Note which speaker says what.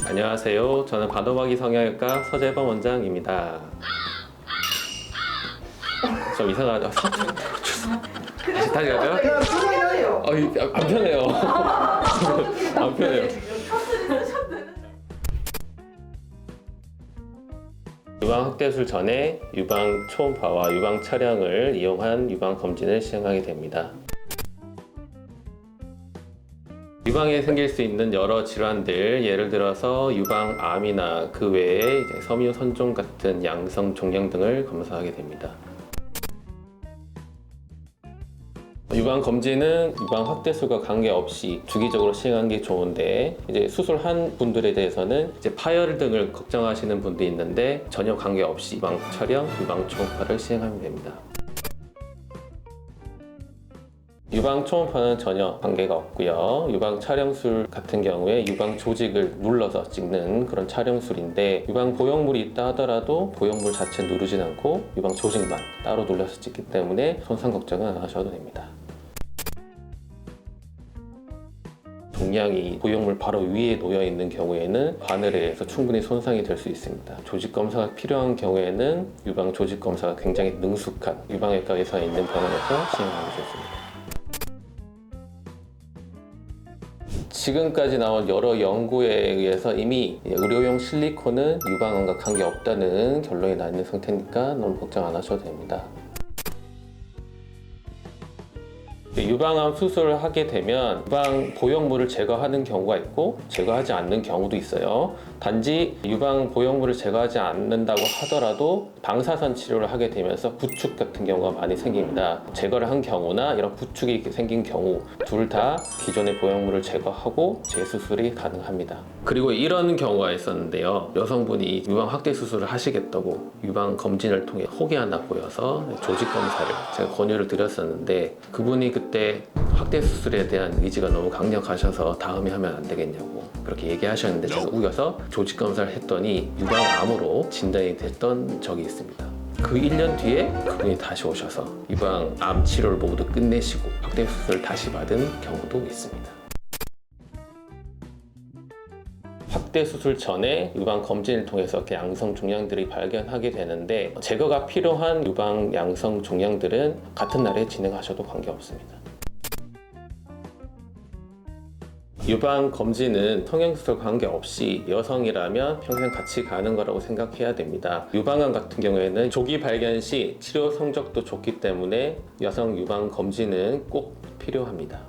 Speaker 1: 안녕하세요. 저는 바도박이 성형외과 서재범 원장입니다. 좀 이상하죠? 다시 갈까요?
Speaker 2: 편해요.
Speaker 1: 안 편해요. 안 편해요. 유방 확대술 전에 유방 초음파와 유방 촬영을 이용한 유방 검진을 시행하게 됩니다. 유방에 생길 수 있는 여러 질환들, 예를 들어서 유방암이나 그 외에 섬유선종 같은 양성 종양 등을 검사하게 됩니다. 유방 검진은 유방 확대술과 관계없이 주기적으로 시행하는 게 좋은데, 이제 수술한 분들에 대해서는 이제 파열 등을 걱정하시는 분도 있는데 전혀 관계없이 유방 촬영, 유방 초음파를 시행하면 됩니다. 유방 초음파는 전혀 관계가 없고요. 유방 촬영술 같은 경우에 유방 조직을 눌러서 찍는 그런 촬영술인데, 유방 보형물이 있다 하더라도 보형물 자체 누르진 않고 유방 조직만 따로 눌러서 찍기 때문에 손상 걱정은 안 하셔도 됩니다. 종양이 보형물 바로 위에 놓여 있는 경우에는 바늘에 의해서 충분히 손상이 될 수 있습니다. 조직 검사가 필요한 경우에는 유방 조직 검사가 굉장히 능숙한 유방외과 의사에 있는 병원에서 시행하는 게 좋습니다. 지금까지 나온 여러 연구에 의해서 이미 의료용 실리콘은 유방암과 관계없다는 결론이 나 있는 상태니까 너무 걱정 안 하셔도 됩니다. 유방암 수술을 하게 되면 유방 보형물을 제거하는 경우가 있고 제거하지 않는 경우도 있어요. 단지 유방 보형물을 제거하지 않는다고 하더라도 방사선 치료를 하게 되면서 구축 같은 경우가 많이 생깁니다. 제거를 한 경우나 이런 구축이 생긴 경우 둘 다 기존의 보형물을 제거하고 재수술이 가능합니다. 그리고 이런 경우가 있었는데요. 여성분이 유방 확대 수술을 하시겠다고 유방 검진을 통해 혹이 하나 보여서 조직 검사를 제가 권유를 드렸었는데, 그분이 그때 확대 수술에 대한 의지가 너무 강력하셔서 다음에 하면 안 되겠냐고 그렇게 얘기하셨는데, 제가 우겨서 조직 검사를 했더니 유방암으로 진단이 됐던 적이 있습니다. 그 1년 뒤에 그분이 다시 오셔서 유방암 치료를 모두 끝내시고 확대 수술을 다시 받은 경우도 있습니다. 확대 수술 전에 유방 검진을 통해서 이렇게 양성 종양들이 발견하게 되는데, 제거가 필요한 유방 양성 종양들은 같은 날에 진행하셔도 관계없습니다. 유방 검진은 성형수술 관계없이 여성이라면 평생 같이 가는 거라고 생각해야 됩니다. 유방암 같은 경우에는 조기 발견 시 치료 성적도 좋기 때문에 여성 유방 검진은 꼭 필요합니다.